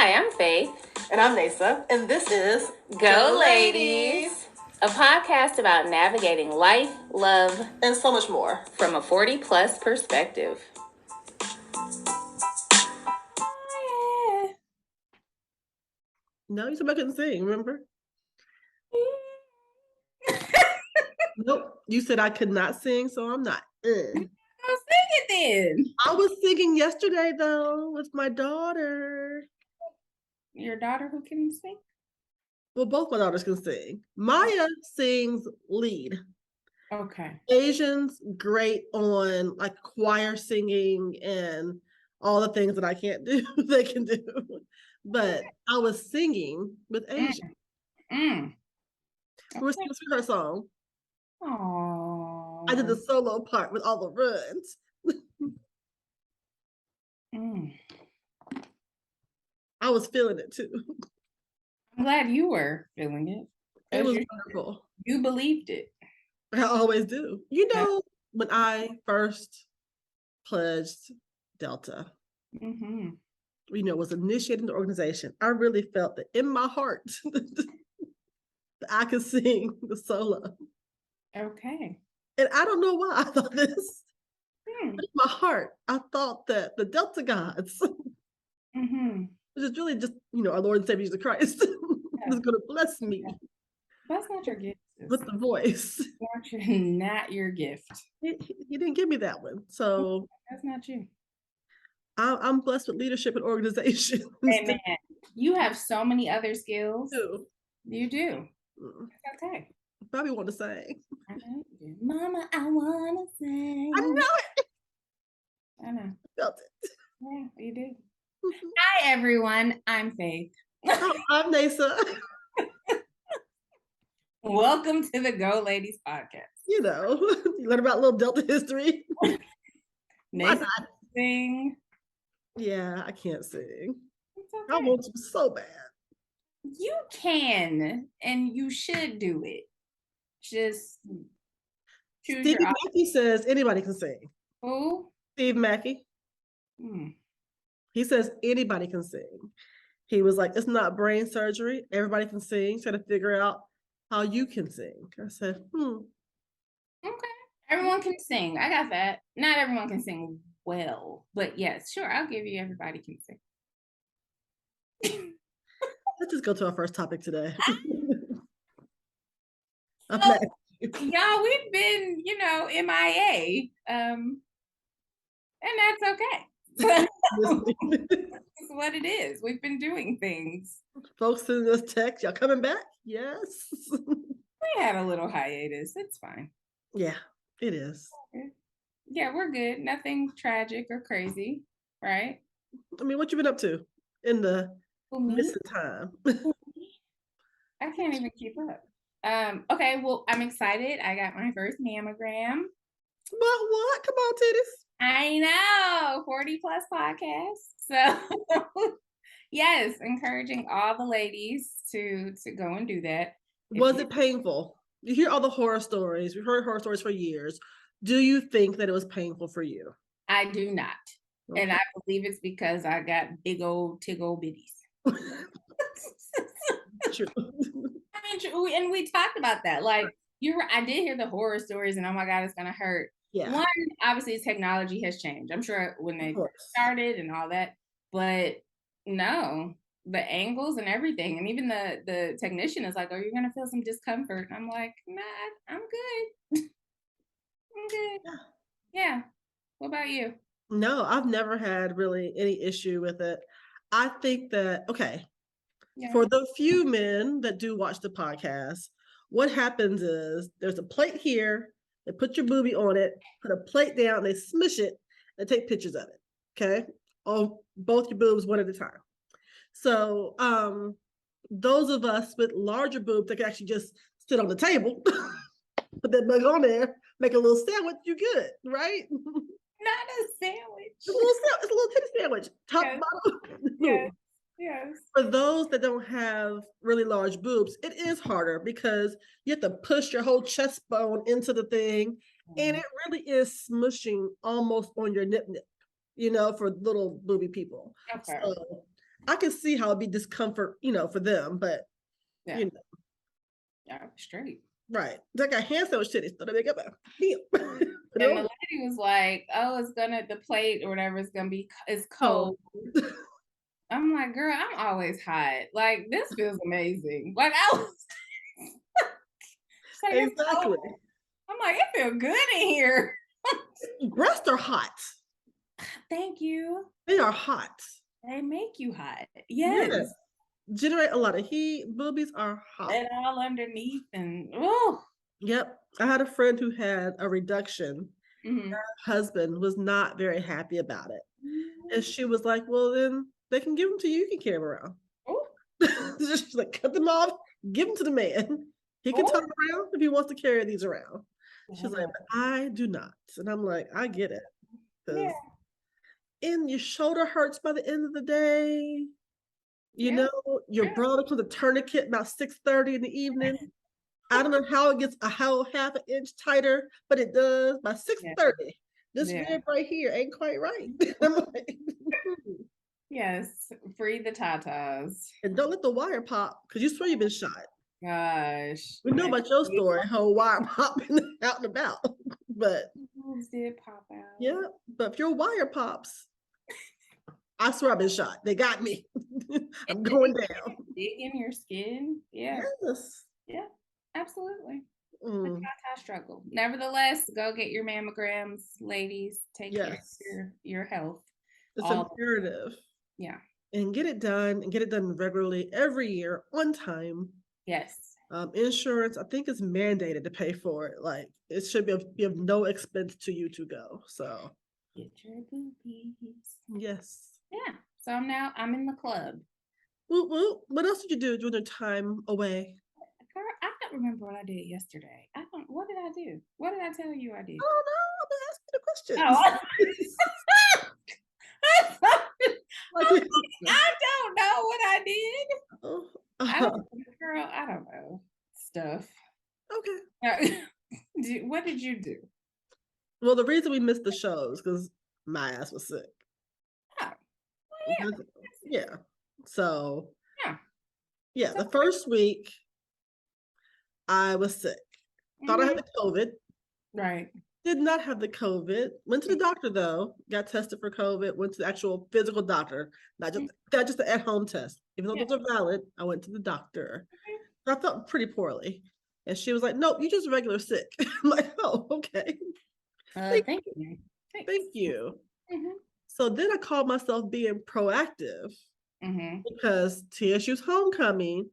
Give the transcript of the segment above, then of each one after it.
Hi, I'm Faith. And I'm Nasa. And this is Go Ladies, a podcast about navigating life, love, and so much more from a 40-plus perspective. No, you said I couldn't sing, remember? Nope, you said I could not sing, so I'm not. I'll sing it then. I was singing yesterday, though, with my daughter. Your daughter who can sing? Well, both my daughters can sing. Maya sings lead. Okay. Asian's great on like choir singing and all the things that I can't do, they can do. But I was singing with Asian. We were singing her song. Oh. I did the solo part with all the runs. I was feeling it too. I'm glad you were feeling it. It was wonderful. You believed it. I always do. You know, when I first pledged Delta, was initiating the organization, I really felt that in my heart that I could sing the solo. Okay. And I don't know why I thought this. But in my heart, I thought that the Delta gods, which is really just, our Lord and Savior Jesus Christ, was going to bless me. That's not your gift. With the voice. Not your gift. He didn't give me that one. So that's not you. I'm blessed with leadership and organization. Amen. You have so many other skills. You do. That's okay. Probably want to sing. I know you do. Mama, I want to sing. I know it. I know. Felt it. Yeah, you do. Hi, everyone. I'm Faith. I'm Nasa. Welcome to the Go Ladies podcast. You learn about a little Delta history. Nasa sing. Yeah, I can't sing. Okay. I want to so bad. You can, and you should do it. Just choose Steve Mackey says anybody can sing. Who? Steve Mackey. He says anybody can sing. He was like, it's not brain surgery. Everybody can sing. Try to figure out how you can sing. I said, Okay. Everyone can sing. I got that. Not everyone can sing well, but yes, sure. I'll give you everybody can sing. Let's just go to our first topic today. Y'all, we've been, MIA. And that's okay. That's what it is. We've been doing things. Folks send us text. Y'all coming back? Yes. We had a little hiatus. It's fine. Yeah, it is. Yeah, we're good. Nothing tragic or crazy, right? I mean, what you been up to in the missing time? I can't even keep up. Okay, well, I'm excited. I got my first mammogram. What? Come on, titties. I know, 40-plus podcasts. So, yes, encouraging all the ladies to go and do that. Was it painful? You hear all the horror stories. We've heard horror stories for years. Do you think that it was painful for you? I do not. Okay. And I believe it's because I got big old tig-old bitties. True. I mean, true. And we talked about that. Like, I did hear the horror stories and oh my God, it's going to hurt. Yeah. One, obviously technology has changed. I'm sure when they started and all that, but no, the angles and everything. And even the technician is like, oh, you're going to feel some discomfort. And I'm like, nah, I'm good. I'm good. Yeah. What about you? No, I've never had really any issue with it. I think that, for the few men that do watch the podcast, what happens is there's a plate here, they put your boobie on it, put a plate down, they smush it, and take pictures of it, okay? On both your boobs one at a time. So those of us with larger boobs that can actually just sit on the table, put that mug on there, make a little sandwich, you good, right? Not a sandwich. It's a little titty sandwich, top, bottom. Yes. For those that don't have really large boobs, it is harder because you have to push your whole chest bone into the thing, and it really is smushing almost on your nip, for little booby people. Okay. So I can see how it'd be discomfort, for them, but yeah, straight. Right. Like a hand sandwich titties. So they make up a deal. And the lady was like, "Oh, the plate or whatever is gonna be is cold." Oh. I'm like, "Girl, I'm always hot. Like this feels amazing." Like I was like, exactly. I'm like, it feels good in here. Breasts are hot. Thank you. They are hot. They make you hot. Yes. Generate a lot of heat. Boobies are hot. And all underneath and oh. Yep. I had a friend who had a reduction. Mm-hmm. Her husband was not very happy about it. Mm-hmm. And she was like, well, then they can give them to you. You can carry them around. Oh. She's like, cut them off, give them to the man. He can turn around if he wants to carry these around. She's like, but I do not. And I'm like, I get it. Yeah. And your shoulder hurts by the end of the day. You know, you're brought up to the tourniquet about 6:30 in the evening. I don't know how it gets a whole half an inch tighter, but it does by 6:30. This rib right here ain't quite right. I'm like, yes, free the tatas. And don't let the wire pop, because you swear you've been shot. Gosh. We know about your story, how wire popping out and about. But did pop out. Yeah, but if your wire pops, I swear I've been shot. They got me. I'm going down. Dig in your skin. Yeah. Yes. Yeah, absolutely. The tata struggle. Nevertheless, go get your mammograms, ladies. Take care of your health. It's imperative. Yeah. And get it done regularly every year on time. Yes. Insurance, I think, is mandated to pay for it. Like it should be of no expense to you to go. So get your boobies. Yes. Yeah. So I'm in the club. Well, what else did you do during the time away? Girl, I don't remember what I did yesterday. What did I do? What did I tell you I did? Oh no, I'm asking the question. I don't know what I did. Girl, I don't know stuff. Okay. What did you do? Well, the reason we missed the shows because my ass was sick. Oh, well, yeah. So yeah, the first week I was sick. Thought I had the COVID. Right. Did not have the COVID. Went to the doctor though. Got tested for COVID. Went to the actual physical doctor. Not just the at-home test. Even though those are valid, I went to the doctor. I felt pretty poorly. And she was like, nope, you're just regular sick. I'm like, oh, okay. Thank you. Thank you. Mm-hmm. So then I called myself being proactive because TSU's homecoming,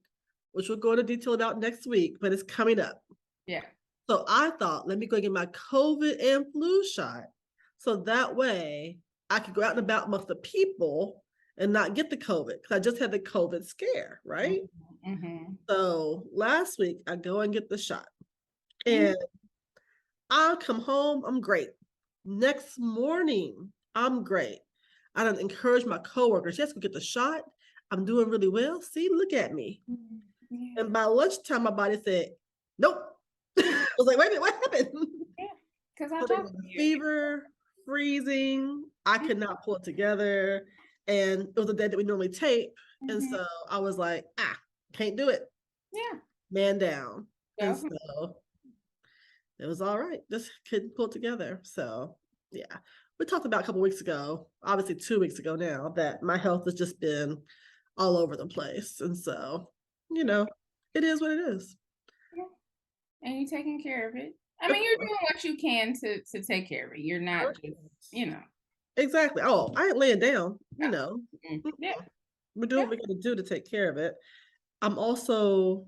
which we'll go into detail about next week, but it's coming up. Yeah. So I thought, let me go get my COVID and flu shot. So that way I could go out and about amongst the people and not get the COVID because I just had the COVID scare, right? Mm-hmm. So last week I go and get the shot and I'll come home, I'm great. Next morning, I'm great. I done encourage my coworkers, yes, go get the shot. I'm doing really well. See, look at me. Yeah. And by lunchtime, my body said, nope. I was like, wait a minute, what happened? Yeah, because I talked to you. Fever, freezing. I could not pull it together. And it was a day that we normally tape. And so I was like, can't do it. Yeah. Man down. And so it was all right. Just couldn't pull it together. So yeah. We talked about a couple weeks ago, obviously 2 weeks ago now, that my health has just been all over the place. And so, it is what it is. Yeah. And you're taking care of it. I mean, you're doing what you can to take care of it. You're not just, Exactly. Oh, I ain't laying down, Yeah. We're doing what we got to do to take care of it. I'm also,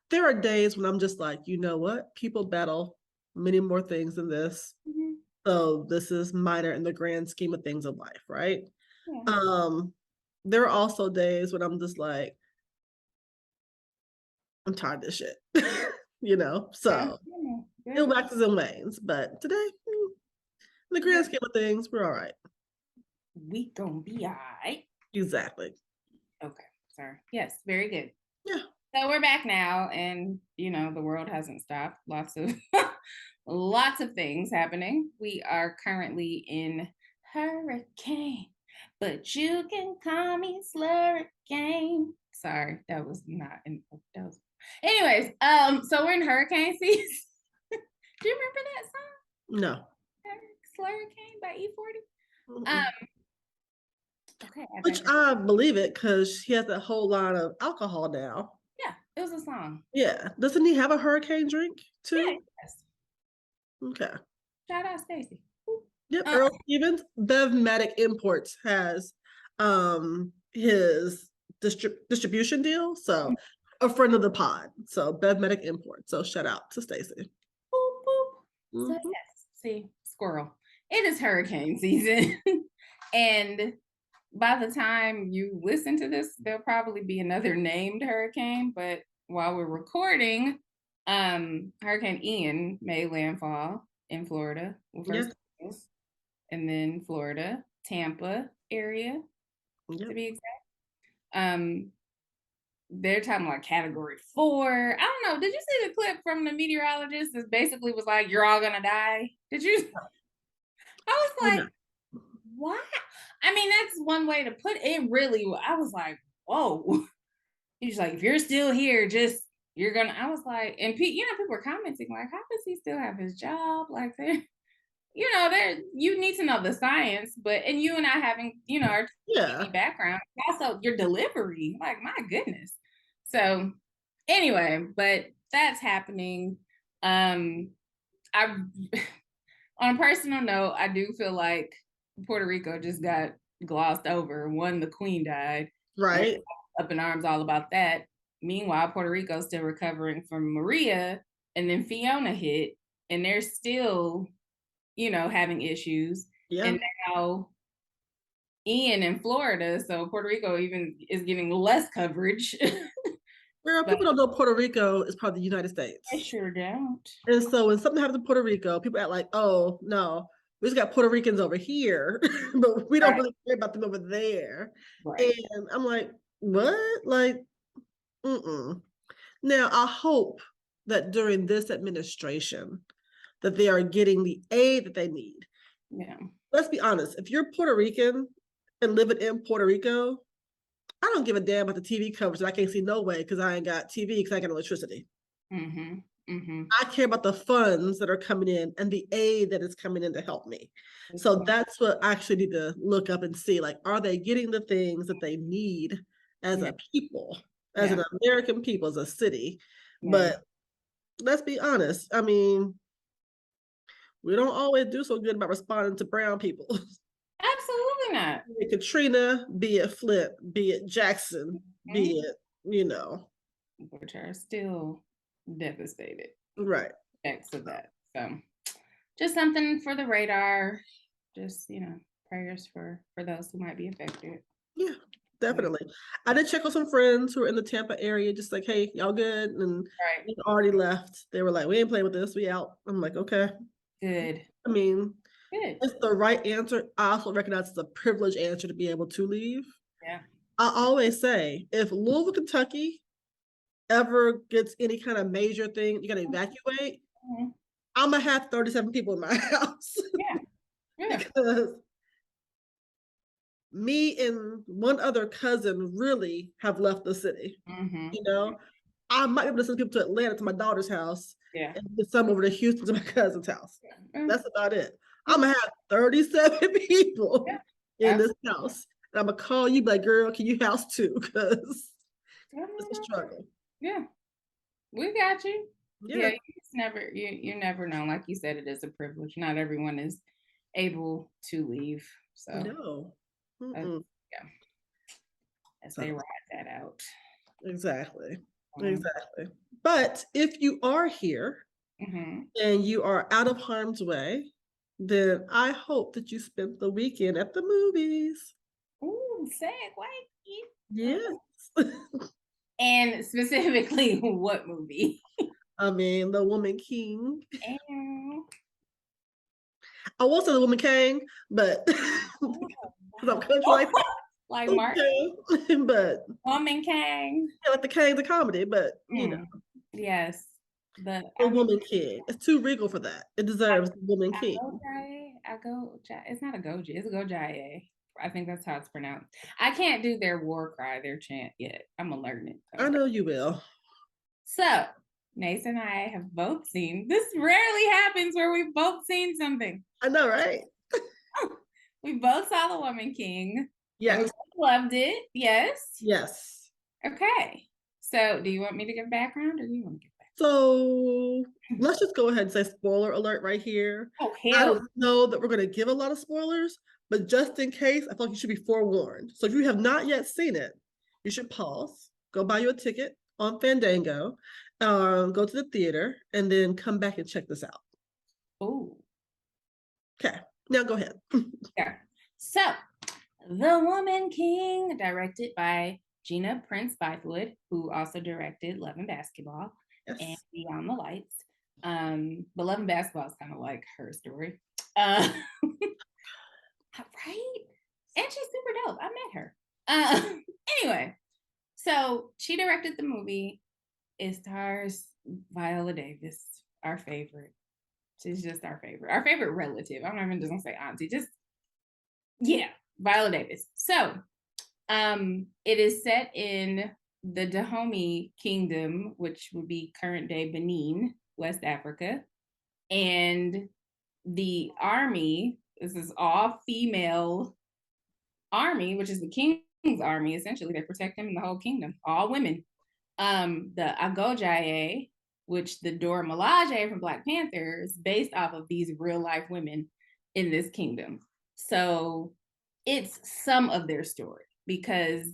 there are days when I'm just like, you know what? People battle many more things than this. Mm-hmm. So this is minor in the grand scheme of things of life, right? Yeah. There are also days when I'm just like, I'm tired of this shit, so it waxes and wanes. But today, in the grand scheme of things, we're all right. We gonna be all right. Exactly. Okay, sorry. Yes, very good. Yeah. So we're back now, and the world hasn't stopped. Lots of things happening. We are currently in Hurricane But you can call me Slurricane. Sorry, that was not in that was anyways, so we're in hurricane season. Do you remember that song? No. Slurricane by E40. Okay. Which I believe it because he has a whole lot of alcohol now. Yeah, it was a song. Yeah. Doesn't he have a hurricane drink too? Yeah, yes. Okay. Shout out Stacy. Yep, Earl Stevens. Bevmatic Imports has his distribution deal. So a friend of the pod. So Bevmatic Imports. So shout out to Stacy. Boop, boop. So yes, see, squirrel. It is hurricane season. And by the time you listen to this, there'll probably be another named hurricane. But while we're recording, Hurricane Ian made landfall in Florida. First, and then Florida, Tampa area, to be exact. They're talking like category 4. I don't know. Did you see the clip from the meteorologist that basically was like, "You're all gonna die"? Did you? I was like, what? I mean, that's one way to put it. Really, I was like, whoa. He's like, if you're still here, just you're gonna. I was like, and people were commenting like, how does he still have his job? Like, there, there. You need to know the science, but and you and I having, our TV background, also your delivery. Like, my goodness. So, anyway, but that's happening. I on a personal note, I do feel like Puerto Rico just got glossed over. One, the Queen died. Right. Up in arms all about that. Meanwhile, Puerto Rico's still recovering from Maria, and then Fiona hit, and they're still, having issues. Yeah. And now Ian in Florida, so Puerto Rico even is getting less coverage. Girl, people don't know Puerto Rico is part of the United States. I sure don't. And so when something happens in Puerto Rico, people act like, oh, no, we just got Puerto Ricans over here, but we don't really care about them over there. Right. And I'm like, what? Like, Now, I hope that during this administration that they are getting the aid that they need. Yeah. Let's be honest. If you're Puerto Rican and living in Puerto Rico, I don't give a damn about the TV coverage. I can't see no way because I ain't got TV because I ain't got electricity. I care about the funds that are coming in and the aid that is coming in to help me. So that's what I actually need to look up and see. Like, are they getting the things that they need as a people, as an American people, as a city? But let's be honest. I mean, we don't always do so good about responding to brown people. Absolutely not. Be it Katrina, be it Flint, be it Jackson, be it, which are still devastated. Right. Effects of that. So just something for the radar. Just, prayers for those who might be affected. Yeah, definitely. I did check on some friends who are in the Tampa area, just like, hey, y'all good? And they already left. They were like, we ain't playing with this. We out. I'm like, okay. Good. I mean, it's the right answer. I also recognize it's a privileged answer to be able to leave. Yeah. I always say, if Louisville, Kentucky ever gets any kind of major thing, you got to evacuate, I'm going to have 37 people in my house. Yeah. Because me and one other cousin really have left the city. I might be able to send people to Atlanta to my daughter's house. Yeah. And get some over to Houston to my cousin's house. That's about it. I'm gonna have 37 people in this house. And I'm gonna call you, like, girl, can you house two? Because it's a struggle. Yeah. We got you. Yeah, you never know. Like you said, it is a privilege. Not everyone is able to leave. So no. As they ride that out. Exactly. Exactly. But if you are here and you are out of harm's way, then I hope that you spent the weekend at the movies. Ooh, segue. Yes. And specifically, what movie? I mean, The Woman King. I won't say The Woman King, but I'm country like that. Like Martin. But Woman King. Yeah, like the King's of comedy, but Yes. The Woman King. It's too regal for that. It deserves The Woman King. It's not a Goji. It's a Gojaye. I think that's how it's pronounced. I can't do their war cry, their chant yet. I'm gonna learn it. I know you will. So, Nace and I have both seen. This rarely happens where we've both seen something. I know, right? We both saw The Woman King. Yes. We loved it. Yes. Yes. Okay. So, do you want me to give background, or do you want to give background? So let's just go ahead and say spoiler alert right here. Oh, I don't know that we're going to give a lot of spoilers, but just in case, I feel like you should be forewarned. So if you have not yet seen it, you should pause, go buy you a ticket on Fandango, go to the theater, and then come back and check this out. Oh. Okay. Now go ahead. Yeah. So, The Woman King, directed by Gina Prince Bythewood, who also directed Love and Basketball and Beyond the Lights. But Love and Basketball is kind of like her story. Right? And she's super dope. I met her. Anyway, so she directed the movie. It stars Viola Davis, our favorite. She's just our favorite relative. I'm not even just gonna say auntie, just yeah, Viola Davis. So it is set in the Dahomey Kingdom, which would be current day Benin, West Africa. And the army, this is all female army, which is the king's army, essentially. They protect him in the whole kingdom, all women. The Agojaye, which the Dora Milaje from Black Panther is based off of these real life women in this kingdom. So it's some of their story because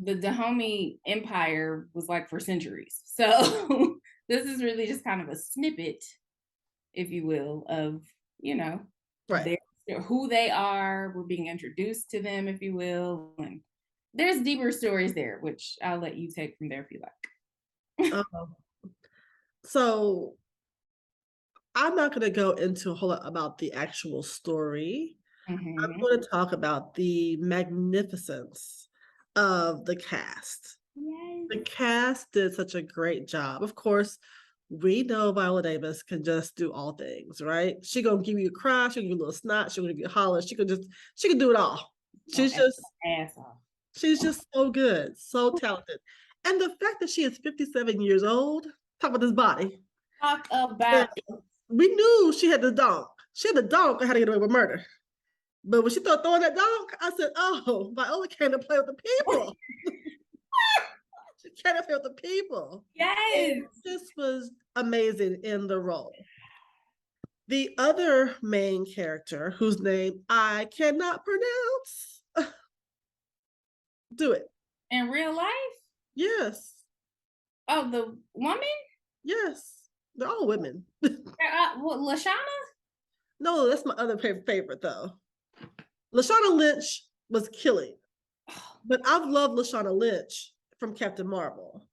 the Dahomey Empire was like for centuries. So this is really just kind of a snippet, if you will, of, you know, who they are. We're being introduced to them, if you will. And there's deeper stories there, which I'll let you take from there if you like. So I'm not going to go into a whole lot about the actual story. Mm-hmm. I'm going to talk about the magnificence of the cast. Yes. The cast did such a great job. Of course, we know Viola Davis can just do all things, right? She gonna give you a cry, she'll give you a little snot, she'll give you a holler, she can do it all. She's just so good, so talented. And the fact that she is 57 years old, talk about this body. Talk about we knew she had the donk. She had the donk on how to get away with murder. But when she started throwing that donk, I said, oh, Viola came to play with the people. She came to play with the people. Yes. This was amazing in the role. The other main character, whose name I cannot pronounce. Do it. In real life? Yes. Oh, the woman? Yes. They're all women. What, Lashana? No, that's my other favorite though. Lashana Lynch was killing. But I've loved Lashana Lynch from Captain Marvel.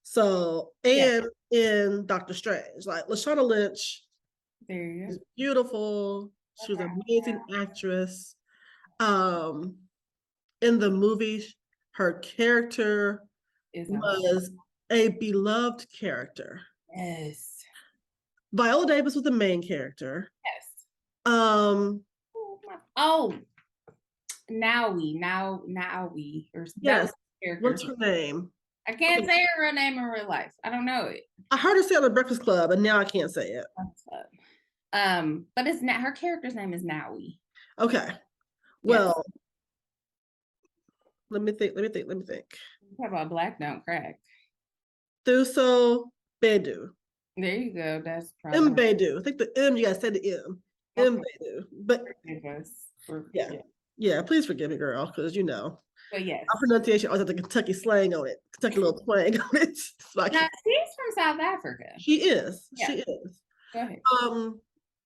So, and in Doctor Strange, like Lashana Lynch is beautiful. She was an amazing actress. In the movie, her character was a beloved character. Yes. Viola Davis was the main character. Yes. Naui. Yes. What's her name? I can't say her real name in real life. I don't know it. I heard her say it on the Breakfast Club, and now I can't say it. But it's not, her character's name is Naui. Okay. Well, let me think. Talk about Black Don't Crack. Thuso Bedu. There you go. That's probably Mbedu. I think the M, you gotta say the M. Mbedu. But yeah, please forgive me, girl, because you know. But yes. Our pronunciation always has the Kentucky slang on it. Kentucky little twang on it. Like, now, she's from South Africa. She is. Yeah. She is. Go ahead.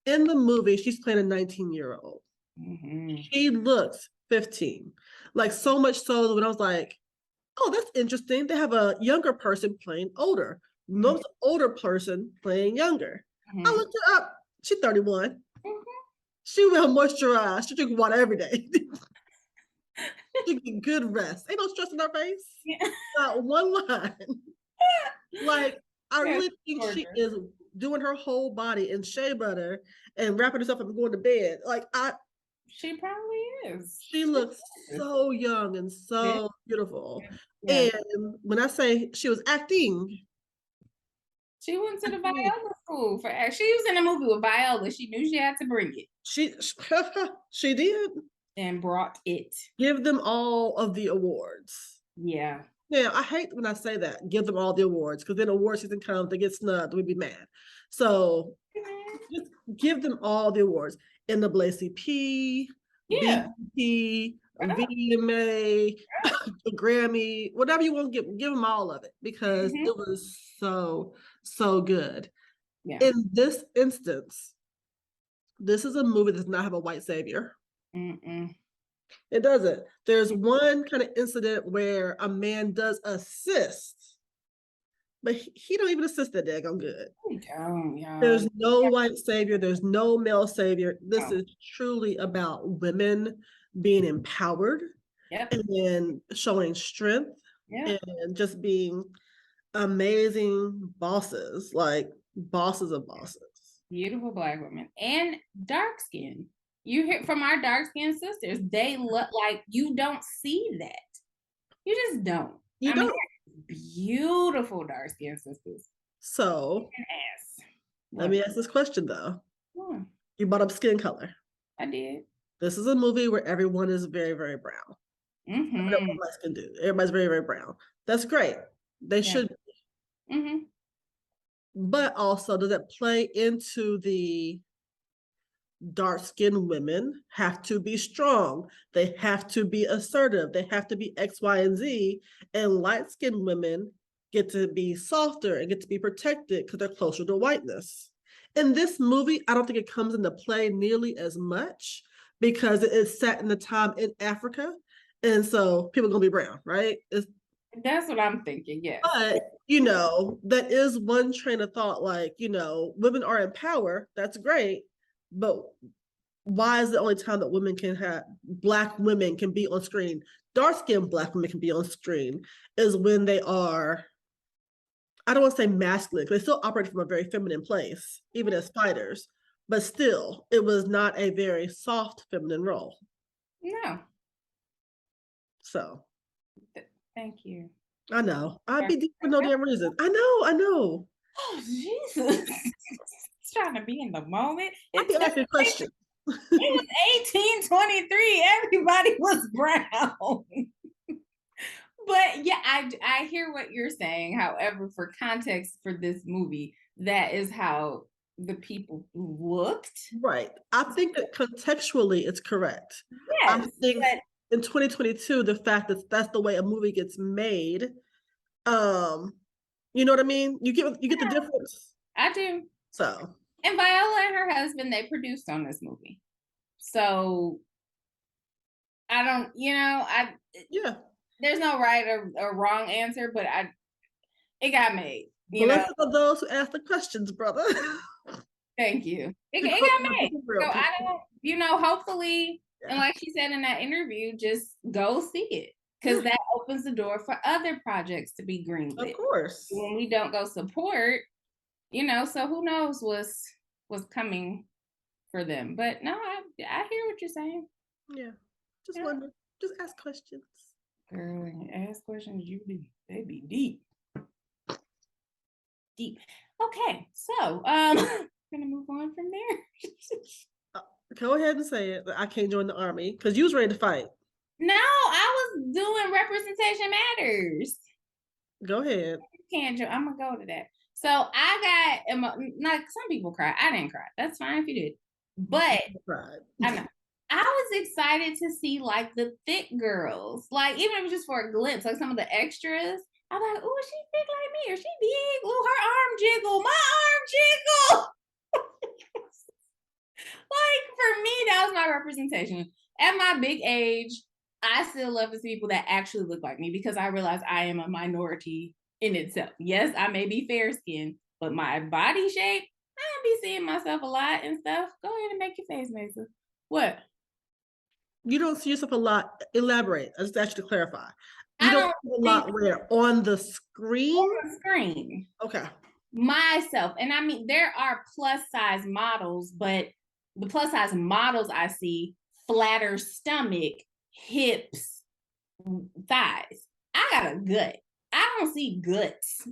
In the movie, she's playing a 19-year-old. Mm-hmm. She looks 15. Like, so much so when I was like, oh, that's interesting. They have a younger person playing older. No older person playing younger. Mm-hmm. I looked her up. She's 31. Mm-hmm. She will moisturize. She drink water every day. She get good rest. Ain't no stress in her face. Yeah. Not one line. Like, I really think she is doing her whole body in shea butter and wrapping herself up and going to bed. Like, She probably is. She looks so young and so beautiful. And when I say she was acting, she went to the Viola school for. She was in a movie with Viola. She knew she had to bring it. She did. And brought it. Give them all of the awards. Yeah. Now, I hate when I say that, give them all the awards, because then award season comes, they get snubbed, we'd be mad. So just give them all the awards. NAACP, BET, VMA, the Grammy, whatever you want to give them all of it, because it was so good. Yeah. In this instance, this is a movie that does not have a white savior. It doesn't. There's one kind of incident where a man does assist, but he don't even assist that daggone good. There's no white savior. There's no male savior. This is truly about women being empowered and showing strength and just being amazing bosses, like bosses of bosses. Beautiful Black women and dark skin. You hear from our dark skinned sisters, they look like you don't see that. You just don't. You don't. Beautiful dark skinned sisters. So let me ask this question though. You brought up skin color. I did. This is a movie where everyone is very, very brown. Everybody's very, very brown. That's great. They should be. But also, does it play into the dark-skinned women have to be strong, they have to be assertive, they have to be X, Y, and Z, and light-skinned women get to be softer and get to be protected because they're closer to whiteness. In this movie, I don't think it comes into play nearly as much because it is set in the time in Africa, and so people are gonna be brown, right? That's what I'm thinking, yes. But, that is one train of thought, like, women are in power, that's great, but why is the only time that Black women can be on screen, dark-skinned Black women can be on screen, is when they are, I don't want to say masculine, because they still operate from a very feminine place, even as fighters, but still, it was not a very soft feminine role. No. So. Thank you. I know. I'd be deep for no damn reason. I know. Oh, Jesus. Trying to be in the moment. I'd be asking questions. It was 1823. Everybody was brown. But yeah, I hear what you're saying. However, for context for this movie, that is how the people looked. Right. I think that contextually it's correct. Yes, I think in 2022, the fact that that's the way a movie gets made, you know what I mean? You get the difference. I do. So. And Viola and her husband, they produced on this movie. So I don't, there's no right or wrong answer, but it got made. Blessed are those who ask the questions, brother. Thank you. It got made. So I don't, hopefully, and like she said in that interview, just go see it. Because that opens the door for other projects to be greenlit. Of course. When we don't go support, so who knows what's coming for them. But no, I hear what you're saying. Yeah. Just wonder. Just ask questions. Girl, when you ask questions, they be deep. Deep. Okay, so gonna move on from there. Go ahead and say it. I can't join the army because you was ready to fight. No, I was doing Representation Matters. Go ahead. I'm gonna go to that. So I got like some people cry. I didn't cry. That's fine if you did. But I know. I was excited to see like the thick girls. Like even if it was just for a glimpse, like some of the extras. I'm like, oh, she thick like me, or she big. Oh, her arm jiggle, my arm jiggle. Like for me, that was my representation. At my big age, I still love to see people that actually look like me because I realize I am a minority in itself. Yes, I may be fair skinned, but my body shape, I don't be seeing myself a lot and stuff. Go ahead and make your face, Mesa. What? You don't see yourself a lot. Elaborate. I just asked you to clarify. You don't see a lot where on the screen? On the screen. Okay. Myself. And I mean, there are plus size models, but the plus size models I see flatter stomach, hips, thighs. I got a gut. I don't see guts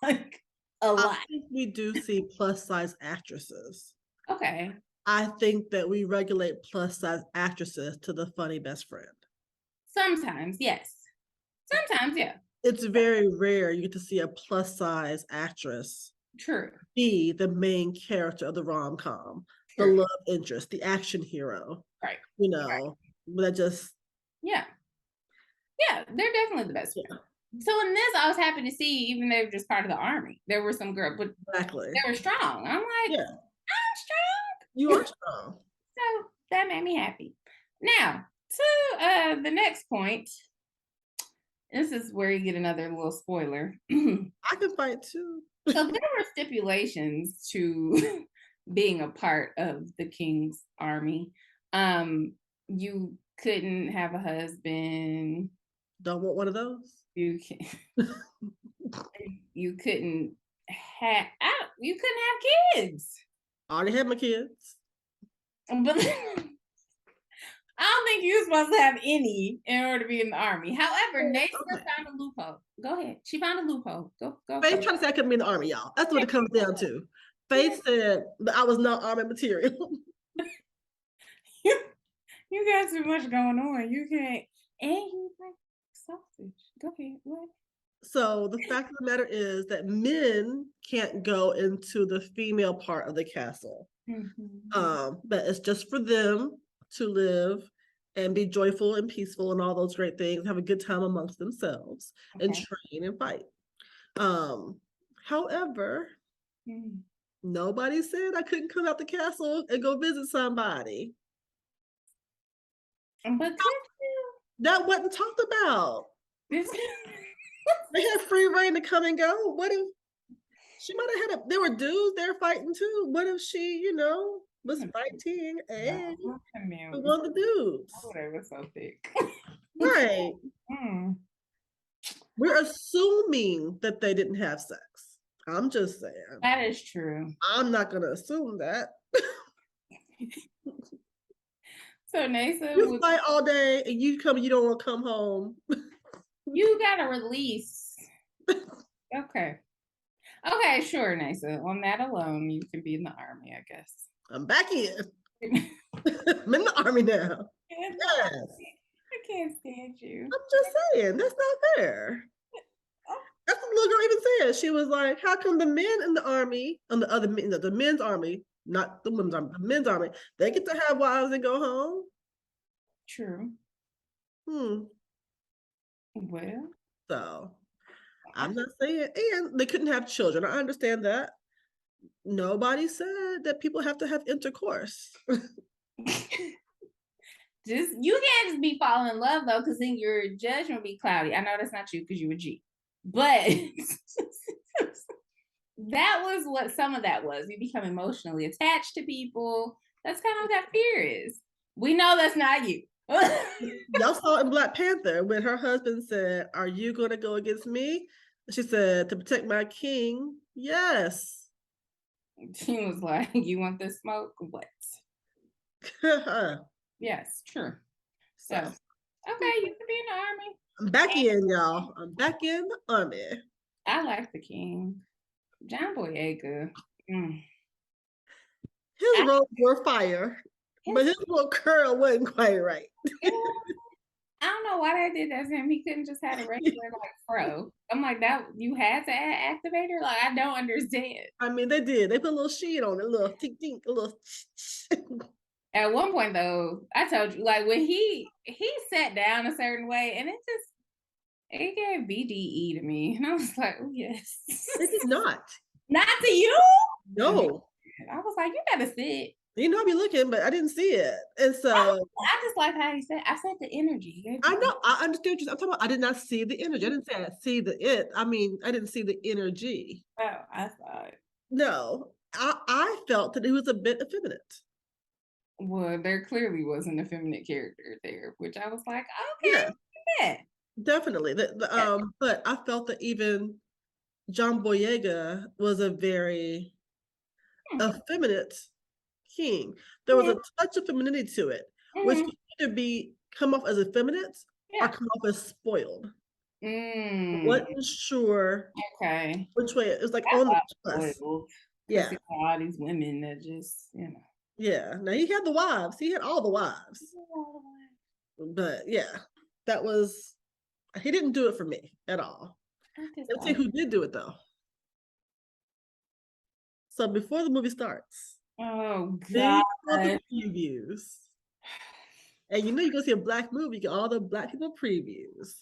like a lot. I think we do see plus size actresses. Okay. I think that we regulate plus size actresses to the funny best friend. Sometimes, yes. Sometimes, yeah. It's very rare you get to see a plus size actress be the main character of the rom-com, the love interest, the action hero. Right. You know, that just yeah. Yeah, they're definitely the best. Yeah. So in this, I was happy to see, even though they were just part of the army, there were some girls, but they were strong. I'm like, yeah. I'm strong. You are strong. So that made me happy. Now, to the next point. This is where you get another little spoiler. I can fight too. So there were stipulations to being a part of the king's army. You couldn't have a husband. Don't want one of those. You couldn't have. You couldn't have kids. I already had my kids. But I don't think you're supposed to have any in order to be in the army. However, Nasa found a loophole. Go ahead. She found a loophole. Go. Faith trying to say I couldn't be in the army, y'all. That's what it comes down to. Faith said that I was not army material. You got too much going on. You can't. And you like sausage. Go ahead. What? So the fact of the matter is that men can't go into the female part of the castle. But it's just for them to live and be joyful and peaceful and all those great things, have a good time amongst themselves and train and fight. However, nobody said I couldn't come out the castle and go visit somebody. But that wasn't talked about. They had free reign to come and go. What if she might have had there were dudes there fighting too? What if she, was fighting and one of the dudes? Oh, they were so thick. Right. We're assuming that they didn't have sex. I'm just saying. That is true. I'm not going to assume that. So Nasa, you fight all day and you don't want to come home. You got to release. Okay, sure, Nasa. On that alone, you can be in the army, I guess. I'm back in. I'm in the army now. Yes. I can't stand you. I'm just saying, that's not fair. That's what the little girl even said. She was like, how come the men in the army, on the other men, the men's army, not the women's army, the men's army, they get to have wives and go home? True. Well. So, I'm not saying, and they couldn't have children. I understand that. Nobody said that people have to have intercourse. You can't just be falling in love though, because then your judgment will be cloudy. I know that's not you because you were G, but that was what some of that was. You become emotionally attached to people. That's kind of what that fear is. We know that's not you. Y'all saw it in Black Panther when her husband said, "Are you going to go against me?" She said, "To protect my king." Yes. She was like, "You want the smoke? What?" Yes, true. So, okay, you can be in the army. I'm back in, y'all. I'm back in the army. I like the king. John Boyega. His robes were fire, but his little curl wasn't quite right. I don't know why they did that to him. He couldn't just have a regular fro. I'm like, that you had to add activator? Like, I don't understand. I mean, they did. They put a little sheet on it, a little tink tink, a little. At one point, though, I told you, like when he sat down a certain way, and it gave BDE to me, and I was like, oh yes. It did not. Not to you? No. I was like, you gotta sit. I be looking, but I didn't see it. And so I just like how he said, I said the energy. I know, I understand what you're talking about. I did not see the energy. I didn't say I see I mean, I didn't see the energy. Oh, I saw it. No, I felt that it was a bit effeminate. Well, there clearly was an effeminate character there, which I was like, okay, yeah. Definitely. But I felt that even John Boyega was a very effeminate king. There was a touch of femininity to it. which could either come off as effeminate or come off as spoiled. Wasn't sure which way. It was like on the bus. Yeah, all these women that just, Yeah, now he had the wives. He had all the wives. But yeah, that was, he didn't do it for me at all. Let's see who did do it though. So before the movie starts, oh god, the previews, and you go see a Black movie, you get all the Black people previews.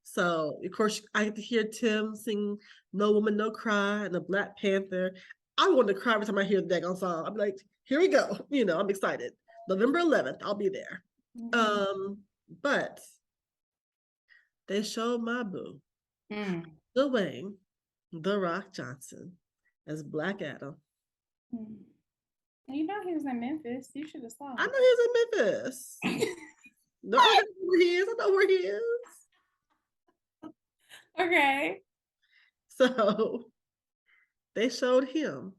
So of course I get to hear Tim sing "No Woman No Cry" and the Black Panther. I want to cry every time I hear the daggone song. I'm like, here we go. I'm excited. November 11th, I'll be there. But they showed my boo, Dwayne "The Rock" Johnson as Black Adam. He was in Memphis. You should have saw him. I know he was in Memphis. No, I know where he is. I know where he is. Okay. So they showed him.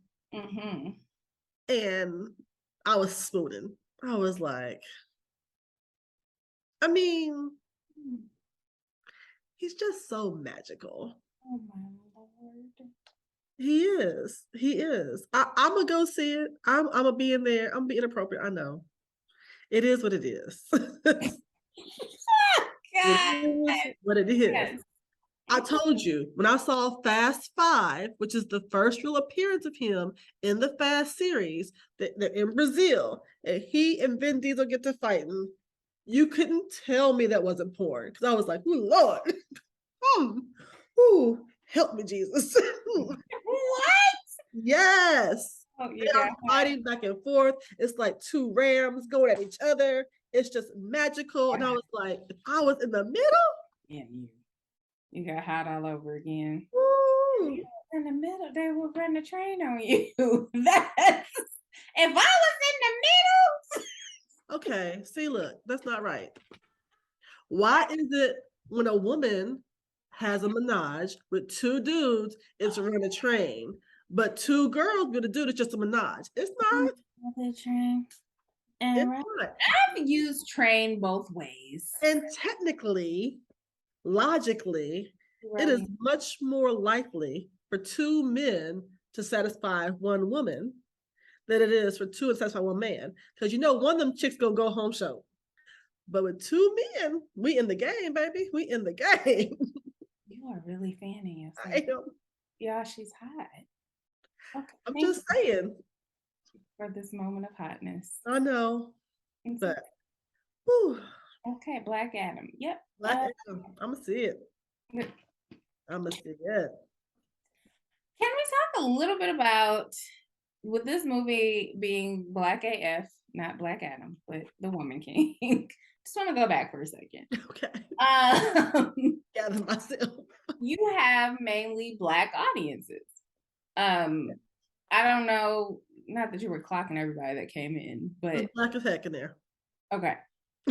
And I was swooning. I was like, I mean, he's just so magical. Oh my Lord. He is. He is. I'm gonna go see it. I'm gonna be in there. I'm gonna be inappropriate. I know. It is what it is. It is what it is. Yes. I told you when I saw Fast 5, which is the first real appearance of him in the Fast series, that they're in Brazil, and he and Vin Diesel get to fighting. You couldn't tell me that wasn't porn because I was like, "Ooh, Lord, ooh, help me, Jesus." What? Yes. Oh, they are fighting back and forth. It's like two rams going at each other. It's just magical. And I was like, if I was in the middle. You got hot all over again. Ooh. In the middle, they will run the train on you. If I was in the middle. Okay, see, look, that's not right. Why is it when a woman has a menage with two dudes, it's run a train, but two girls with a dude, it's just a menage? It's not. The train. And I've used train both ways. And technically, logically, it is much more likely for two men to satisfy one woman than it is for two to satisfy one man. Because one of them chicks gonna go home show. But with two men, we in the game, baby. We in the game. You are really fanning yourself. I am. Yeah, she's hot. Okay, I'm just saying. For this moment of hotness. I know. But whew. Okay, Black Adam. Yep. Black Adam. I'm gonna see it. I'm gonna see it. Can we talk a little bit about, with this movie being Black AF, not Black Adam, but The Woman King? Just want to go back for a second. Okay. Gather myself. You have mainly Black audiences. I don't know, not that you were clocking everybody that came in, but Black as heck in there. Okay.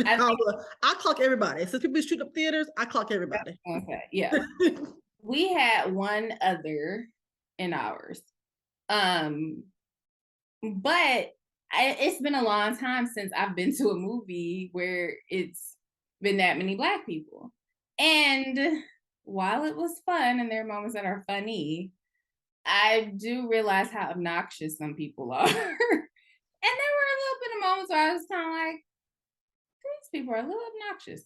I clock everybody. Since people shoot up theaters, I clock everybody. Okay, yeah. We had one other in ours. But it's been a long time since I've been to a movie where it's been that many Black people. And while it was fun, and there are moments that are funny, I do realize how obnoxious some people are. And there were a little bit of moments where I was kind of like, these people are a little obnoxious.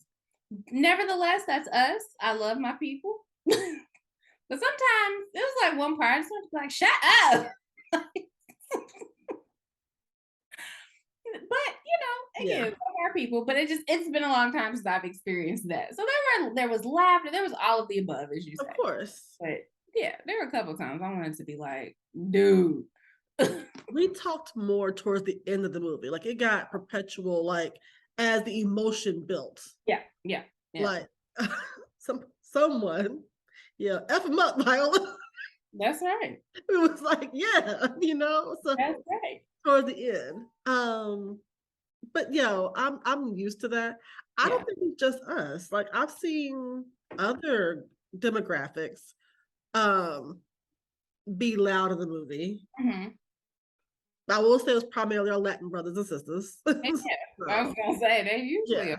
Nevertheless, that's us. I love my people. But sometimes it was like one part, I just want to be like, shut up. But again, our people. But it's been a long time since I've experienced that. So there was laughter, there was all of the above, as you say. Of course. But yeah, there were a couple of times I wanted to be like, dude. We talked more towards the end of the movie. Like it got perpetual, like as the emotion built. Yeah. Like someone, F him up, Viola. That's right. It was like, so that's right. Towards the end. But I'm used to that. I don't think it's just us. Like I've seen other demographics be loud in the movie. I will say it was primarily our Latin brothers and sisters. Yeah, I was gonna say they usually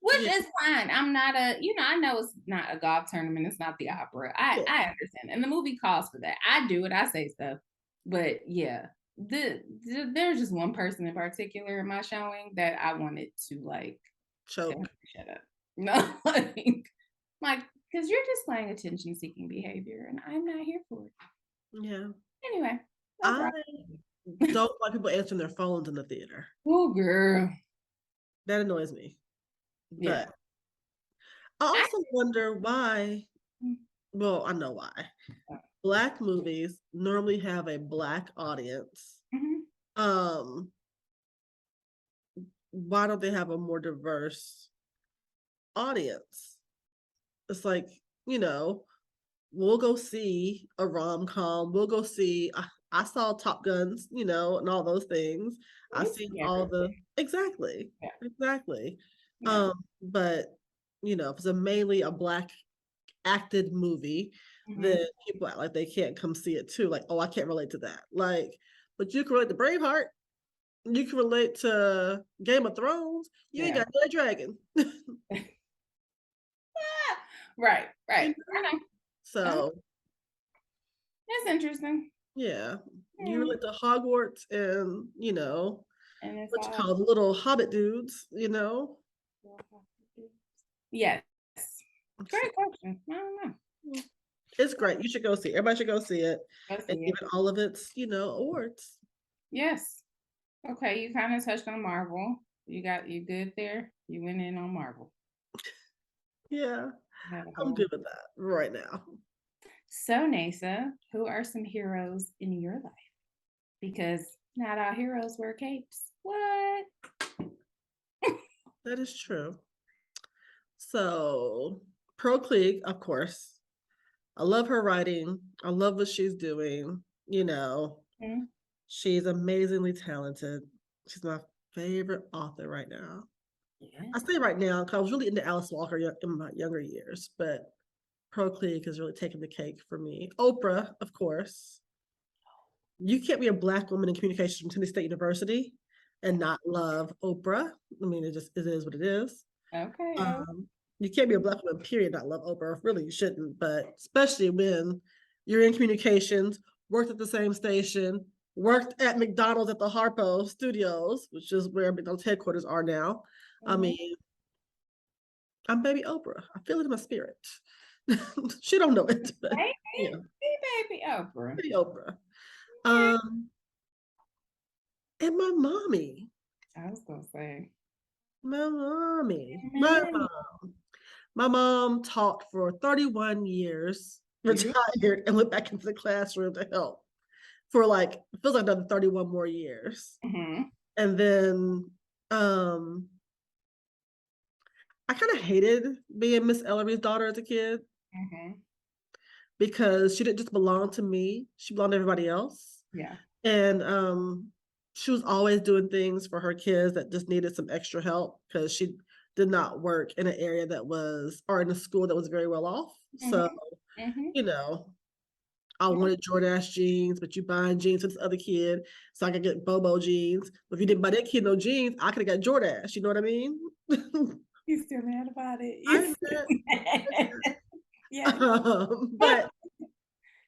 which is fine. I'm not I know it's not a golf tournament, it's not the opera. I understand. And the movie calls for that. I do it, I say stuff. But yeah, there's just one person in particular in my showing that I wanted to like choke. Shut up. No, like because you're displaying attention seeking behavior and I'm not here for it. Yeah. Anyway. I don't like people answering their phones in the theater. Oh girl. That annoys me. Yeah. But I also wonder why, well, I know why. Black movies normally have a Black audience. Mm-hmm. Why don't they have a more diverse audience? It's like, we'll go see a rom-com, we'll go see, I saw Top Guns, and all those things. I've seen all the, exactly. Yeah. But, if it's mainly a Black acted movie, then people act like they can't come see it too. Like, oh, I can't relate to that. Like, but you can relate to Braveheart. You can relate to Game of Thrones. You ain't got no dragon. Right. So that's interesting. Yeah. You relate to Hogwarts and what you call the little hobbit dudes, Yes. Great question. I don't know. It's great. You should go see it. Everybody should go see it. And give it all of its, awards. Yes. Okay, you kind of touched on Marvel. You good there? You went in on Marvel. Yeah. I'm good with that right now. So, Nasa, who are some heroes in your life? Because not all heroes wear capes. What? That is true. So, Pearl Kleeg, of course. I love her writing. I love what she's doing. She's amazingly talented. She's my favorite author right now. Yeah. I say right now because I was really into Alice Walker in my younger years, but Pearl Kleeg has really taken the cake for me. Oprah, of course. You can't be a Black woman in communications from Tennessee State University and not love Oprah. I mean, it is what it is. Okay. You can't be a Black woman, period, not love Oprah. Really, you shouldn't, but especially when you're in communications, worked at the same station, worked at McDonald's at the Harpo Studios, which is where McDonald's headquarters are now. I mean, I'm baby Oprah. I feel it in my spirit. She don't know it, but baby Oprah. Baby Oprah. And my mommy. I was gonna say. My mommy. My mom taught for 31 years, retired, and went back into the classroom to help for it feels like another 31 more years. And then I kind of hated being Miss Ellery's daughter as a kid because she didn't just belong to me. She belonged to everybody else. Yeah. And she was always doing things for her kids that just needed some extra help because she did not work in an area or in a school that was very well off. So, I wanted Jordache jeans, but you buying jeans for this other kid so I could get Bobo jeans. But if you didn't buy that kid no jeans, I could have got Jordache. You know what I mean? You still mad about it? Yeah. But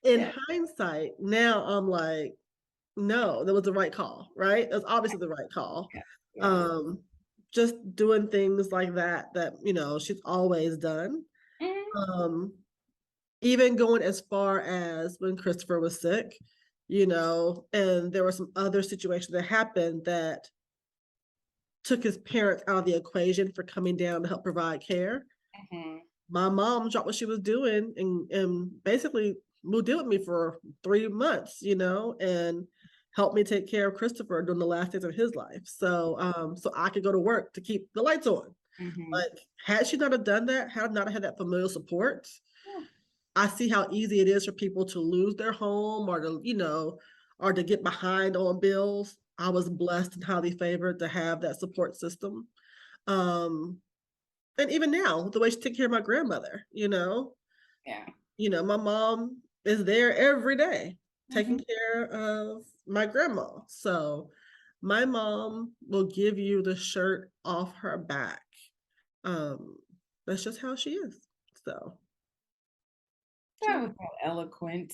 in hindsight, now I'm like, no, that was the right call, right? It was obviously the right call. Just doing things like that she's always done. Even going as far as when Christopher was sick, and there were some other situations that happened that took his parents out of the equation for coming down to help provide care. My mom dropped what she was doing and basically moved in with me for 3 months, and helped me take care of Christopher during the last days of his life. So I could go to work to keep the lights on. But had she not have done that, had not had that familial support, I see how easy it is for people to lose their home or to get behind on bills. I was blessed and highly favored to have that support system. And even now, the way she took care of my grandmother, Yeah. My mom is there every day. taking care of my grandma. So my mom will give you the shirt off her back. That's just how she is. So that was so eloquent.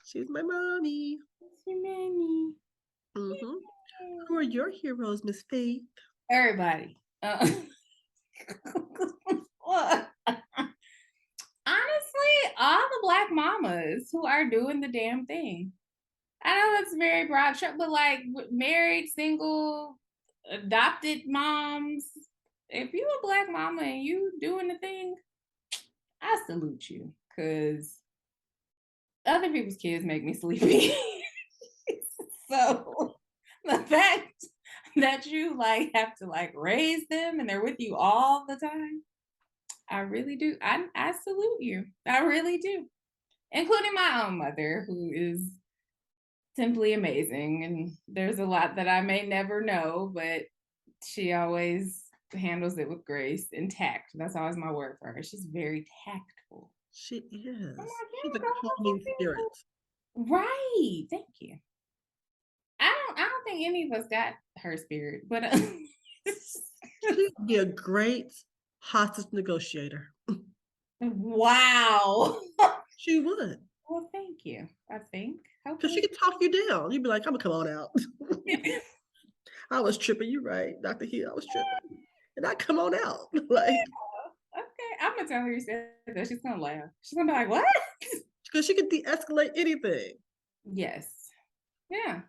She's my mommy. That's your mommy. Who are your heroes, Miss Faith? Everybody. Honestly, all the Black mamas who are doing the damn thing. I know that's very broad, but like married, single, adopted moms. If you a Black mama and you doing the thing, I salute you, because other people's kids make me sleepy. So the fact that you like have to like raise them and they're with you all the time, I really do. I salute you. I really do. Including my own mother, who is simply amazing. And there's a lot that I may never know, but she always handles it with grace and tact. That's always my word for her. She's very tactful. She is. She's a calming spirit. Right. Thank you. I don't think any of us got her spirit, but she'd be a great hostage negotiator. Wow. She would. Well, thank you. I think. Because she could talk you down. You'd be like, I'm gonna come on out. I was tripping, you right, Dr. Hill. I was tripping. And I come on out. Like, yeah. Okay. I'm gonna tell her you said that. She's gonna laugh. She's gonna be like, what? Because she could de-escalate anything. Yes. Yeah.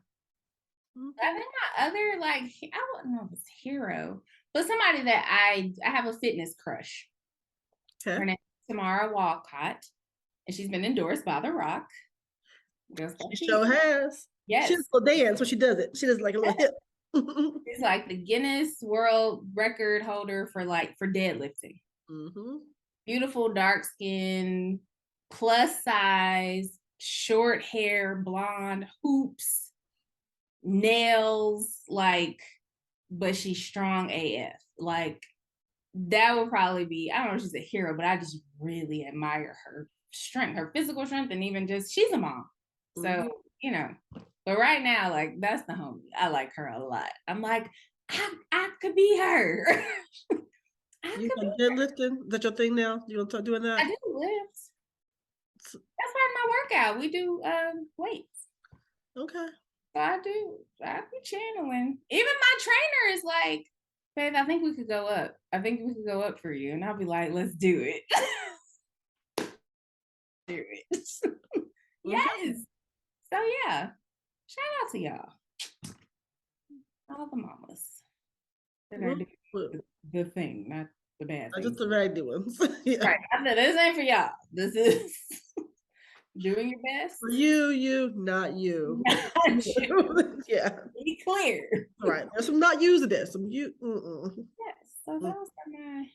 I think my other, like, I wouldn't know if it's hero, but somebody that I have a fitness crush. Okay. Her name is Tamara Walcott, and she's been endorsed by The Rock. She sure has. Yes. She does a little dance when she does it. She does like a little hip. She's like the Guinness World Record holder for deadlifting. Beautiful, dark skin, plus size, short hair, blonde, hoops, nails, like, but she's strong AF. Like, that would probably be, I don't know if she's a hero, but I just really admire her strength, her physical strength, and even just, she's a mom. So, you know, but right now, like, that's the homie. I like her a lot. I'm like, I could be her. You can deadlifting? Is that your thing now? You want to start doing that? I do lifts. That's part of my workout. We do weights. Okay. So I be channeling. Even my trainer is like, babe, I think we could go up. I think we could go up for you. And I'll be like, let's do it. Do it. Yes. So yeah. Shout out to y'all. All the mamas that are doing the thing, not the bad thing. Just the right ones. Yeah. Right. I said, this ain't for y'all. This is doing your best. For you, not you. Not you. Yeah. Be clear. All right. There's some not using this. Some you. Yes. So those are my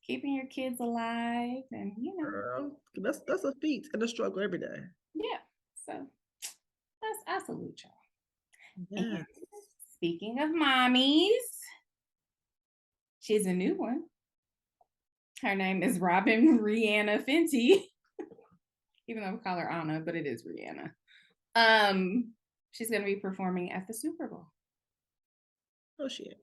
keeping your kids alive, and you know. Girl, that's a feat and a struggle every day. Yeah. So I salute y'all. Yeah. And speaking of mommies, she's a new one. Her name is Robin Rihanna Fenty. Even though we call her Anna, but it is Rihanna. She's gonna be performing at the Super Bowl. Oh shit.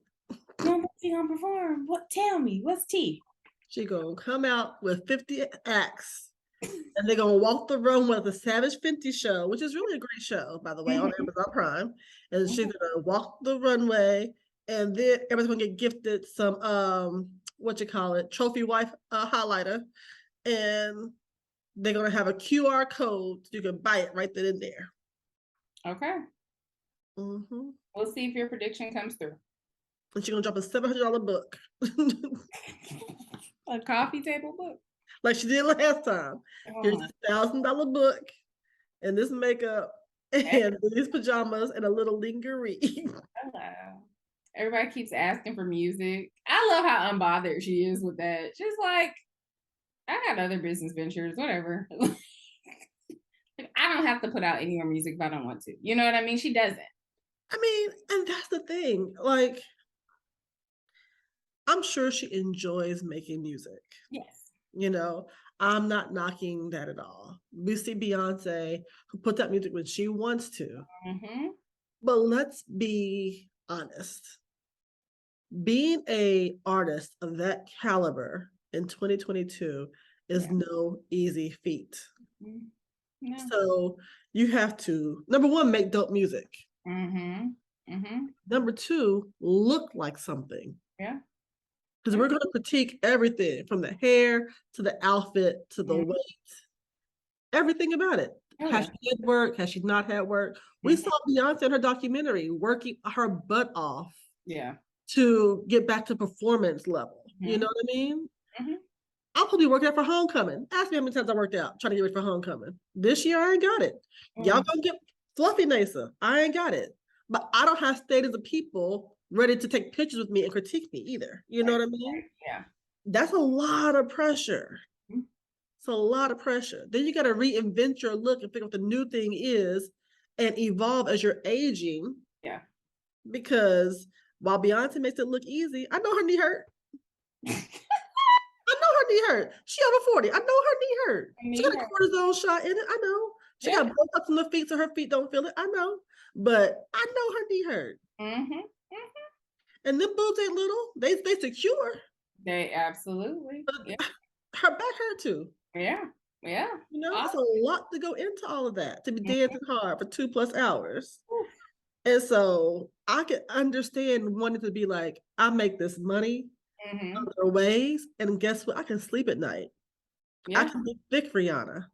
No, what's she gonna perform? What? Tell me. What's tea? She gonna come out with 50 acts, and they're gonna walk the runway with the Savage Fenty show, which is really a great show, by the way, on Amazon Prime. And she's gonna walk the runway, and then everybody's gonna get gifted some trophy wife highlighter, and they're gonna have a QR code so you can buy it right then and there. Okay. We'll see if your prediction comes through. And she's gonna drop a $700 book. A coffee table book, like she did last time. Here's a $1,000 book, and this makeup, and these pajamas, and a little lingerie. Hello. Everybody keeps asking for music. I love how unbothered she is with that. She's like, I got other business ventures, whatever. I don't have to put out any more music if I don't want to. You know what I mean? She doesn't. I mean, and that's the thing. Like, I'm sure she enjoys making music. Yes. You know, I'm not knocking that at all. We see Beyonce who puts out music when she wants to. Mm-hmm. But let's be honest. Being a artist of that caliber in 2022 is no easy feat. Mm-hmm. No. So you have to, number one, make dope music. Mm-hmm. Mm-hmm. Number two, look like something. Yeah. Because we're going to critique everything from the hair to the outfit to the weight, everything about it. Oh, has she had work? Has she not had work? We saw Beyonce in her documentary working her butt off. Yeah. To get back to performance level. You know what I mean? I'll probably work out for homecoming. Ask me how many times I worked out trying to get ready for homecoming. This year I ain't got it. Y'all gonna get fluffy Nasa. I ain't got it. But I don't have status of people ready to take pictures with me and critique me either. You know what I mean? Yeah. That's a lot of pressure. It's a lot of pressure. Then you got to reinvent your look and figure out what the new thing is and evolve as you're aging. Yeah. Because while Beyonce makes it look easy, I know her knee hurt. I know her knee hurt. She over 40. I know her knee hurt. She got a cortisone shot in it. I know. She got Botox on the feet so her feet don't feel it. I know. But I know her knee hurt. Mm-hmm. Mm-hmm. And them boobs ain't little. They secure. They absolutely. Yeah. Her back hurt too. Yeah. Yeah. You know, it's a lot to go into all of that, to be dancing hard for 2+ hours. Oof. And so I can understand wanting to be like, I make this money other ways, and guess what? I can sleep at night. Yeah. I can be thick Rihanna.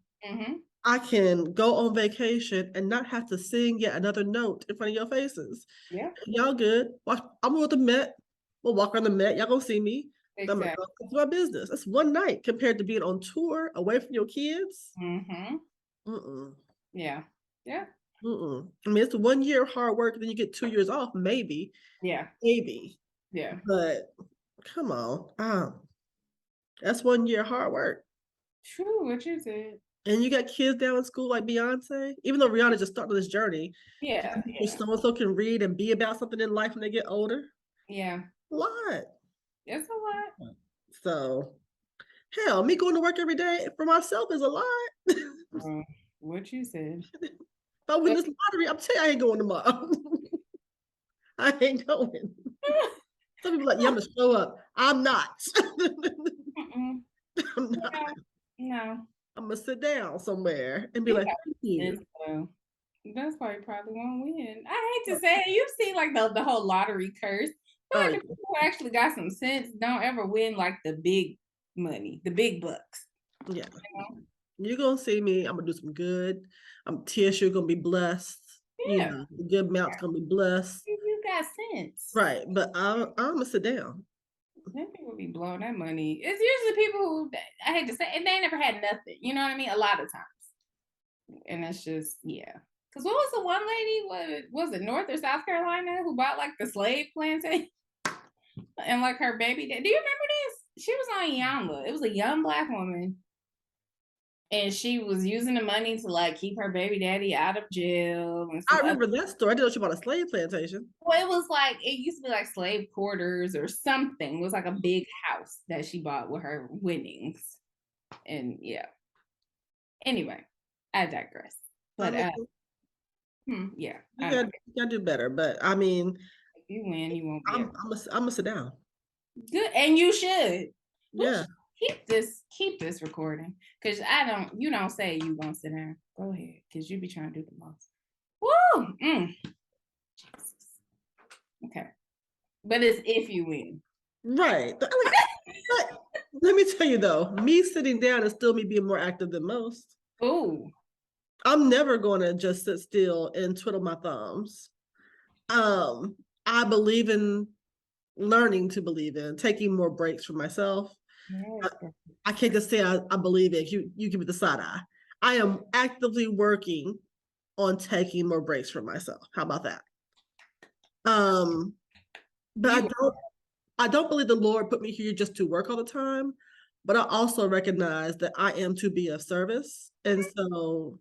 I can go on vacation and not have to sing yet another note in front of your faces. Yeah. Y'all good. Watch, I'm with the Met. We'll walk around the Met. Y'all gonna see me. Exactly. It's my business. It's one night compared to being on tour away from your kids. Yeah. Yeah. I mean, it's 1 year of hard work, then you get 2 years off, maybe. Yeah. Maybe. Yeah. But come on. That's 1 year hard work. True, what you said. And you got kids down in school like Beyonce, even though Rihanna just started this journey. Yeah. So can read and be about something in life when they get older. Yeah. A lot. It's a lot. So, hell, me going to work every day for myself is a lot. What you said. If I win this lottery, I'm telling you, I ain't going tomorrow. I ain't going. Some people are like, yeah, I'm gonna show up. I'm not. I'm not. No. I'm gonna sit down somewhere and be like, thank you. That's why you probably won't win. I hate to say it. You see like the whole lottery curse. But the people who actually got some sense don't ever win like the big money, the big bucks. Yeah. You know? You're gonna see me. I'm gonna do some good. TSU gonna be blessed. Yeah. You know, the good mouth's gonna be blessed. You got sense. Right. But I'm gonna sit down. Then people be blowing that money. It's usually people who, I hate to say, and they ain't never had nothing. You know what I mean? A lot of times. And it's just, yeah. Because what was the one lady, was it North or South Carolina, who bought like the slave plantation? And like her baby dad. Do you remember this? She was on Yamba. It was a young Black woman. And she was using the money to like keep her baby daddy out of jail. And I remember that story. I didn't know she bought a slave plantation. Well, it was like, it used to be like slave quarters or something. It was like a big house that she bought with her winnings. And yeah. Anyway, I digress. But yeah. You gotta do better. But I mean, if you win, you won't be. I'm gonna sit down. Good, and you should. Yeah. Keep this recording, because you don't say you gonna sit down. Go ahead, because you be trying to do the most. Woo! Jesus. Okay, but it's if you win. Right. But let me tell you though, me sitting down is still me being more active than most. Ooh. I'm never going to just sit still and twiddle my thumbs. I believe in learning to believe in taking more breaks for myself. Yes. I can't just say I believe it. You give me the side eye. I am actively working on taking more breaks for myself. How about that? But I don't believe the Lord put me here just to work all the time. But I also recognize that I am to be of service. And so,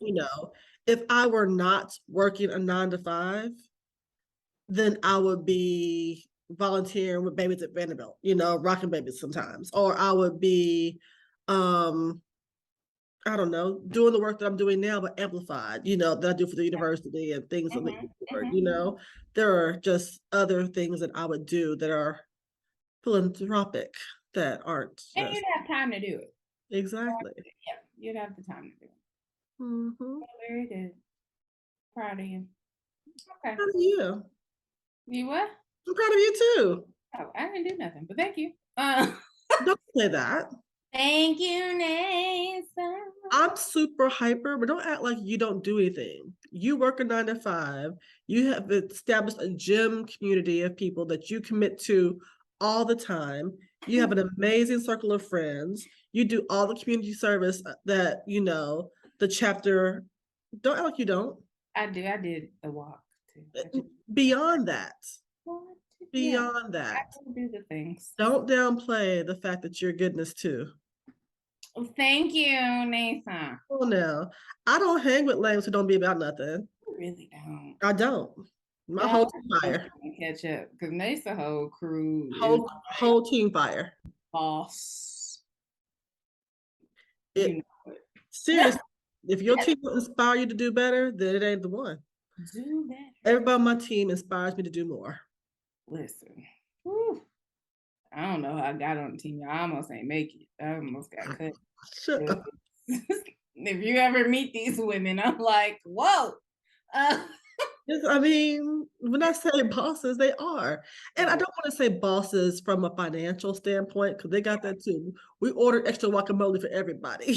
you know, if I were not working a 9 to 5, then I would be volunteering with babies at Vanderbilt, you know, rocking babies sometimes. Or I would be I don't know, doing the work that I'm doing now, but amplified, that I do for the university and things on the board, there are just other things that I would do that are philanthropic that aren't. And you'd have time to do it. Exactly. Yeah, you'd have the time to do it. Mm-hmm. Very good. Proud of you. Okay. Proud of you. You what? I'm proud of you too. Oh, I didn't do nothing, but thank you. Don't say that. Thank you, Nathan. I'm super hyper, but don't act like you don't do anything. You work a 9 to 5. You have established a gym community of people that you commit to all the time. You have an amazing circle of friends. You do all the community service that, the chapter. Don't act like you don't. I do. I did the walk too. Beyond that. Beyond that. I do the things. Don't downplay the fact that you're goodness too. Well, thank you, Nathan. Oh no. I don't hang with lames who don't be about nothing. I really don't. I don't. My whole team fire. Catch up because Nathan whole crew. Whole team fire. Boss. Seriously, if your team will inspire you to do better, then it ain't the one. Do better. Everybody on my team inspires me to do more. Listen. Whew. I don't know how I got on the team. I almost ain't make it. I almost got cut. Shut up. If you ever meet these women, I'm like, whoa. I mean, when I say bosses, they are. And I don't want to say bosses from a financial standpoint, because they got that too. We ordered extra guacamole for everybody,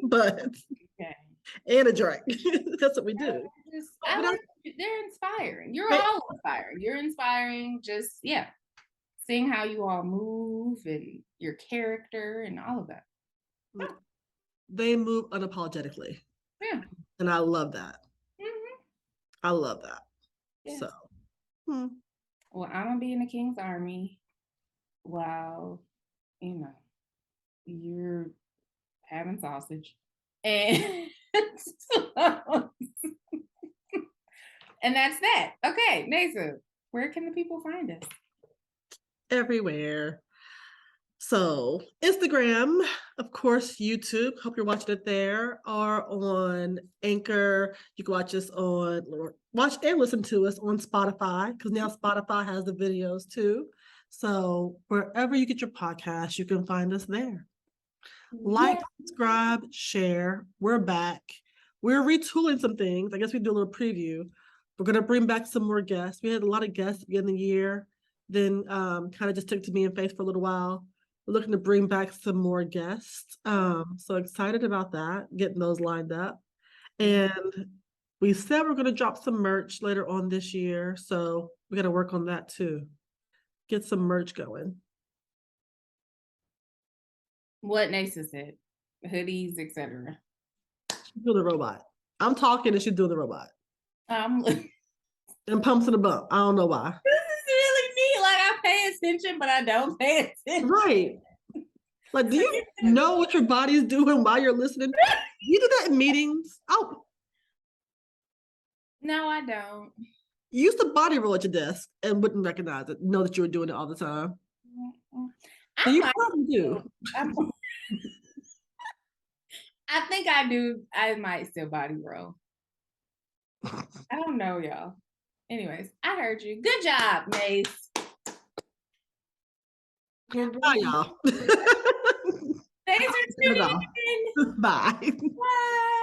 but and a drink. That's what we do. They're inspiring. You're all inspiring. You're inspiring. Just seeing how you all move and your character and all of that. They move unapologetically. Yeah. And I love that. I love that. Yeah. So. Well, I'm gonna be in the King's Army while, you're having sausage. And and that's that. Okay, Nathan, where can the people find us? Everywhere. So Instagram, of course, YouTube. Hope you're watching it there, or on Anchor. You can watch and listen to us on Spotify, because now Spotify has the videos too. So wherever you get your podcast, you can find us there. Like, subscribe, share. We're back. We're retooling some things. I guess we do a little preview. We're going to bring back some more guests. We had a lot of guests at the beginning of the year. Then kind of just took to me and Faith for a little while. We're looking to bring back some more guests. So excited about that, getting those lined up. And we said we're going to drop some merch later on this year. So we got to work on that too. Get some merch going. What Nasa said, hoodies, etc. She's doing the robot. I'm talking and she's doing the robot. And pumps in the bump. I don't know why. This is really neat. Like, I pay attention, but I don't pay attention. Right. Like, do you know what your body's doing while you're listening? You do that in meetings? Oh. No, I don't. You used to body roll at your desk and wouldn't recognize it, know that you were doing it all the time. So you probably do. I think I do. I might still body roll. I don't know, y'all. Anyways, I heard you. Good job, Mace. Bye, y'all. Thanks for tuning in. Bye. Bye.